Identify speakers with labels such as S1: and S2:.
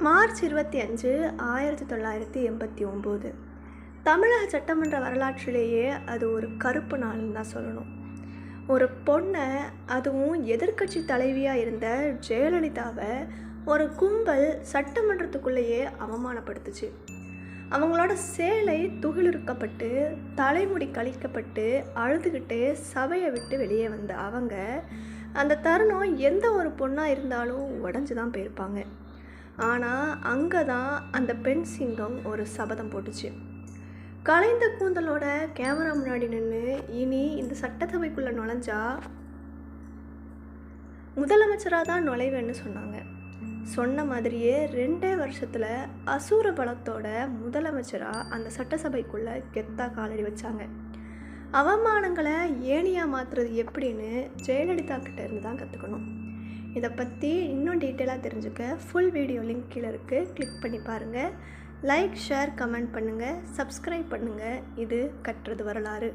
S1: March 25, 1989 தமிழக சட்டமன்ற வரலாற்றிலேயே அது ஒரு கருப்பு நாள்னு தான் சொல்லணும். ஒரு பொண்ணை, அதுவும் எதிர்க்கட்சி தலைவியாக இருந்த ஜெயலலிதாவை ஒரு கும்பல் சட்டமன்றத்துக்குள்ளேயே அவமானப்படுத்துச்சு. அவங்களோட சேலை துகிலிருக்கப்பட்டு, தலைமுடி கழிக்கப்பட்டு, அழுதுகிட்டு சபையை விட்டு வெளியே வந்த அவங்க, அந்த தருணம் எந்த ஒரு பொண்ணாக இருந்தாலும் உடஞ்சி தான் போயிருப்பாங்க. ஆனால் அங்கே தான் அந்த பெண் சிங்கம் ஒரு சபதம் போட்டுச்சு. கலைந்த கூந்தலோட கேமரா முன்னாடி நின்று, இனி இந்த சட்டசபைக்குள்ளே நுழைஞ்சா முதலமைச்சராக தான் நுழைவேன்னு சொன்னாங்க. சொன்ன மாதிரியே 2 வருஷத்தில் அசூர பலத்தோட முதலமைச்சராக அந்த சட்டசபைக்குள்ளே கெத்தாக காலடி வச்சாங்க. அவமானங்களை ஏணியாக மாற்றுறது எப்படின்னு ஜெயலலிதா கிட்ட இருந்து தான் கற்றுக்கணும். இதை பற்றி இன்னும் டீட்டெயிலாக தெரிஞ்சுக்க ஃபுல் வீடியோ லிங்க் கீழே இருக்குது, கிளிக் பண்ணி பாருங்கள். லைக், ஷேர், கமெண்ட் பண்ணுங்கள், சப்ஸ்கிரைப் பண்ணுங்கள். இது கற்றது வரலாறு.